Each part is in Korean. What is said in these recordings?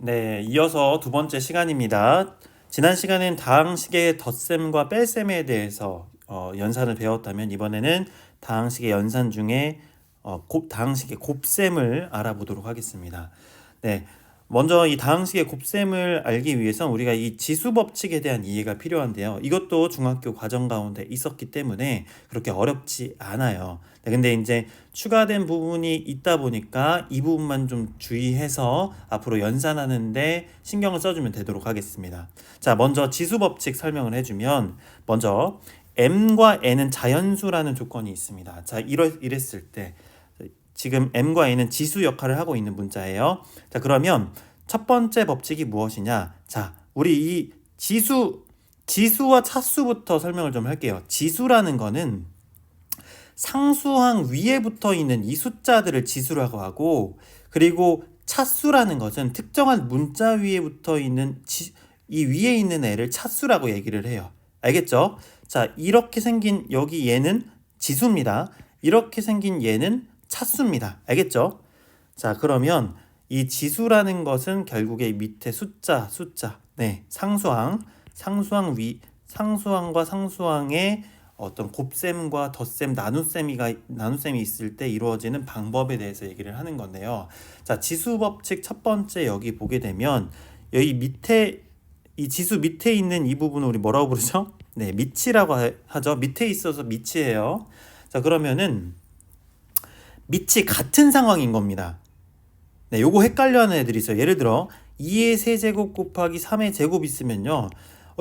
네, 이어서 두 번째 시간입니다. 지난 시간엔 다항식의 덧셈과 뺄셈에 대해서 연산을 배웠다면 이번에는 다항식의 연산 중에 다항식의 곱셈을 알아보도록 하겠습니다. 네, 먼저 이 다항식의 곱셈을 알기 위해서 우리가 이 지수 법칙에 대한 이해가 필요한데요. 이것도 중학교 과정 가운데 있었기 때문에 그렇게 어렵지 않아요. 네, 근데 이제 추가된 부분이 있다 보니까 이 부분만 좀 주의해서 앞으로 연산하는데 신경을 써주면 되도록 하겠습니다. 자, 먼저 지수 법칙 설명을 해주면 먼저 m과 n은 자연수라는 조건이 있습니다. 자, 이랬을 때 지금 m과 n은 지수 역할을 하고 있는 문자예요. 자, 그러면 첫 번째 법칙이 무엇이냐? 자, 우리 이 지수와 차수부터 설명을 좀 할게요. 지수라는 거는 상수항 위에 붙어 있는 이 숫자들을 지수라고 하고, 그리고 차수라는 것은 특정한 문자 위에 붙어 있는 이 위에 있는 애를 차수라고 얘기를 해요. 알겠죠? 자, 이렇게 생긴 여기 얘는 지수입니다. 이렇게 생긴 얘는 차수입니다. 알겠죠? 자, 그러면 이 지수라는 것은 결국에 밑에 숫자, 네, 상수항과 상수항의 어떤 곱셈과 덧셈, 나눗셈이 있을 때 이루어지는 방법에 대해서 얘기를 하는 건데요. 자, 지수 법칙 첫 번째 여기 보게 되면 여기 밑에 이 지수 밑에 있는 이 부분을 우리 뭐라고 부르죠? 네, 밑이라고 하죠. 밑에 있어서 밑이에요. 자, 그러면은 밑이 같은 상황인 겁니다. 네, 요거 헷갈려하는 애들이 있어요. 예를 들어 2의 세제곱 곱하기 3의 제곱 있으면요.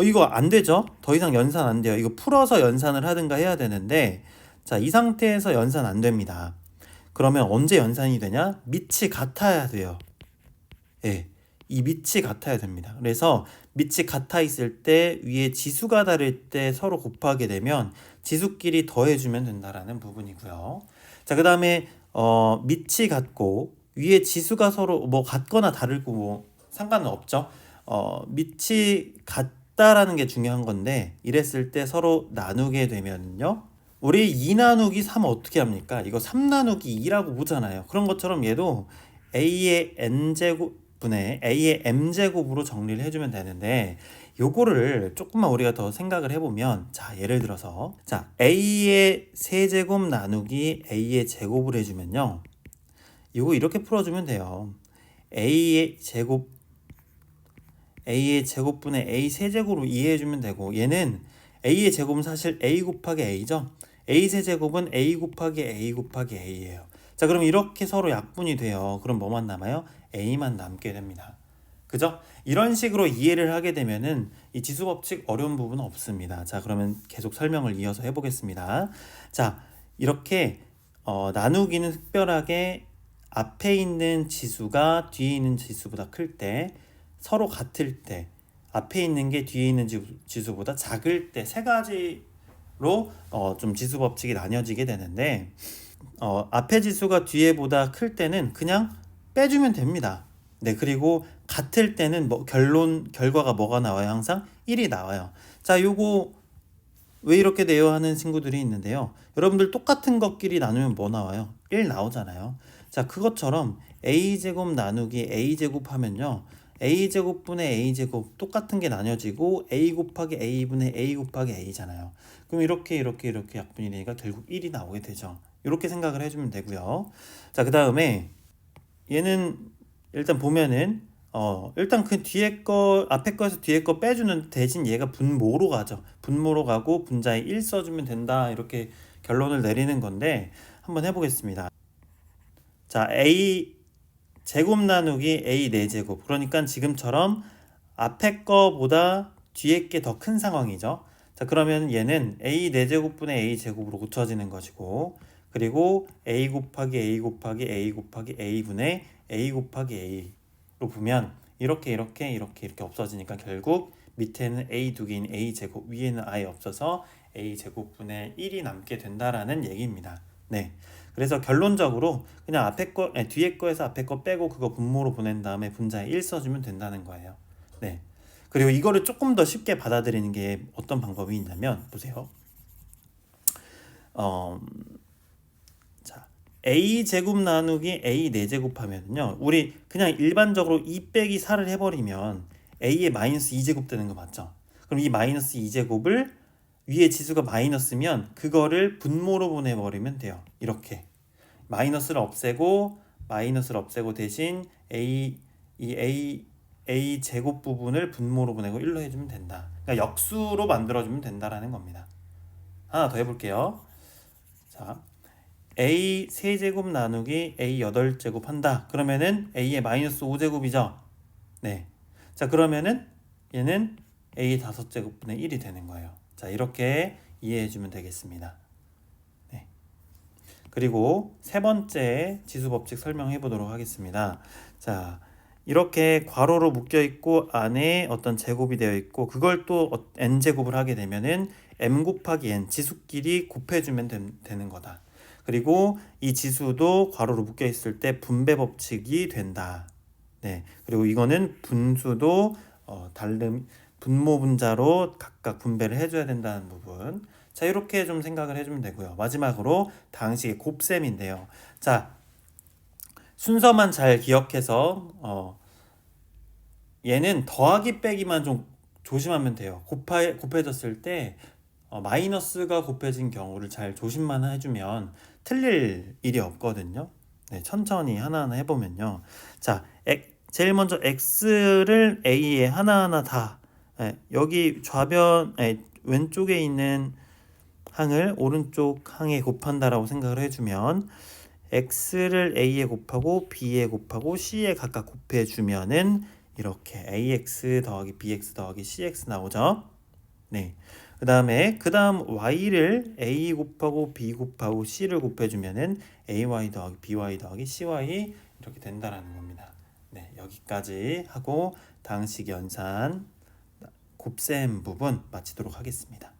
이거 안 되죠? 더 이상 연산 안 돼요. 이거 풀어서 연산을 하든가 해야 되는데, 자, 이 상태에서 연산 안 됩니다. 그러면 언제 연산이 되냐? 밑이 같아야 돼요. 예, 이 밑이 같아야 됩니다. 그래서 밑이 같아 있을 때 위에 지수가 다를 때 서로 곱하게 되면 지수끼리 더해주면 된다라는 부분이고요. 자, 그 다음에 밑이 같고 위에 지수가 서로 뭐 같거나 다르고 뭐 상관은 없죠. 밑이 같다라는 게 중요한 건데 이랬을 때 서로 나누게 되면요. 우리 2 나누기 3 어떻게 합니까? 이거 3 나누기 2라고 보잖아요. 그런 것처럼 얘도 a의 n제곱분의 a의 m제곱으로 정리를 해주면 되는데 요거를 조금만 우리가 더 생각을 해보면, 자, 예를 들어서 자, a의 세제곱 나누기 a의 제곱을 해주면요, 이거 이렇게 풀어주면 돼요. a의 제곱분의 a 세제곱으로 이해해주면 되고, 얘는 a의 제곱은 사실 a 곱하기 a죠. a 세제곱은 a 곱하기 a 곱하기 a예요. 자, 그럼 이렇게 서로 약분이 돼요. 그럼 뭐만 남아요? a만 남게 됩니다. 그죠? 이런 식으로 이해를 하게 되면은 이 지수 법칙 어려운 부분은 없습니다. 자, 그러면 계속 설명을 이어서 해보겠습니다. 자, 이렇게 나누기는 특별하게 앞에 있는 지수가 뒤에 있는 지수보다 클 때, 서로 같을 때, 앞에 있는 게 뒤에 있는 지수보다 작을 때, 세 가지로 좀 지수 법칙이 나뉘어지게 되는데, 앞에 지수가 뒤에보다 클 때는 그냥 빼주면 됩니다. 네, 그리고 같을 때는 뭐 결과가 뭐가 나와요? 항상 1이 나와요. 자, 요거 왜 이렇게 돼요? 하는 친구들이 있는데요. 여러분들 똑같은 것끼리 나누면 뭐 나와요? 1 나오잖아요. 자, 그것처럼 a제곱 나누기 a제곱 하면요, a제곱분의 a제곱 똑같은 게 나뉘어지고 a 곱하기 a분의 a 곱하기 a잖아요. 그럼 이렇게 약분이 되니까 결국 1이 나오게 되죠. 이렇게 생각을 해주면 되고요. 자, 그 다음에 얘는 일단 보면은 일단 그 뒤에 거 앞에 거에서 뒤에 거 빼주는 대신 얘가 분모로 가죠. 분모로 가고 분자에 1 써주면 된다, 이렇게 결론을 내리는 건데 한번 해보겠습니다. 자, a 제곱 나누기 a 4제곱, 그러니까 지금처럼 앞에 거보다 뒤에 게 더 큰 상황이죠. 자, 그러면 얘는 a 4제곱분의 a 제곱으로 고쳐지는 것이고, 그리고 a 곱하기 a 곱하기 a 곱하기 a분의 a 곱하기 a로 보면 이렇게 없어지니까 결국 밑에는 a 두 개인 a 제곱, 위에는 아예 없어서 a 제곱분의 1이 남게 된다라는 얘기입니다. 네. 그래서 결론적으로 그냥 뒤에 거에서 앞에 거 빼고 그거 분모로 보낸 다음에 분자에 1 써주면 된다는 거예요. 네. 그리고 이거를 조금 더 쉽게 받아들이는 게 어떤 방법이 있냐면, 보세요. 자, a 제곱 나누기 a 4제곱 하면요, 우리 그냥 일반적으로 2 빼기 4를 해버리면 a의 마이너스 2제곱 되는 거 맞죠? 그럼 이 마이너스 2제곱을 위에 지수가 마이너스면 그거를 분모로 보내버리면 돼요. 이렇게 마이너스를 없애고 대신 a 제곱 부분을 분모로 보내고 1로 해주면 된다. 그러니까 역수로 만들어주면 된다라는 겁니다. 하나 더 해볼게요. 자, a 세제곱 나누기 a 8제곱 한다. 그러면은 a의 마이너스 5제곱이죠. 네. 자, 그러면은 얘는 a 5제곱분의 1이 되는 거예요. 자, 이렇게 이해해주면 되겠습니다. 네. 그리고 세 번째 지수법칙 설명해 보도록 하겠습니다. 자, 이렇게 괄호로 묶여 있고 안에 어떤 제곱이 되어 있고 그걸 또 n제곱을 하게 되면은 m 곱하기 n 지수끼리 곱해주면 되는 거다. 그리고 이 지수도 괄호로 묶여 있을 때 분배 법칙이 된다. 네. 그리고 이거는 분수도 다른 분모 분자로 각각 분배를 해줘야 된다는 부분. 자, 이렇게 좀 생각을 해주면 되고요. 마지막으로 다항식의 곱셈인데요. 자, 순서만 잘 기억해서 얘는 더하기 빼기만 좀 조심하면 돼요. 곱해졌을 때 마이너스가 곱해진 경우를 잘 조심만 해주면 틀릴 일이 없거든요. 네, 천천히 하나하나 해보면요. 자, 제일 먼저 x를 a에 하나하나 다 여기 좌변 왼쪽에 있는 항을 오른쪽 항에 곱한다라고 생각을 해주면 x를 a에 곱하고 b에 곱하고 c에 각각 곱해주면은 이렇게 ax 더하기 bx 더하기 cx 나오죠. 네. 그 다음 y를 a 곱하고 b 곱하고 c를 곱해주면은 ay 더하기 by 더하기 cy 이렇게 된다라는 겁니다. 네, 여기까지 하고 다항식 연산 곱셈 부분 마치도록 하겠습니다.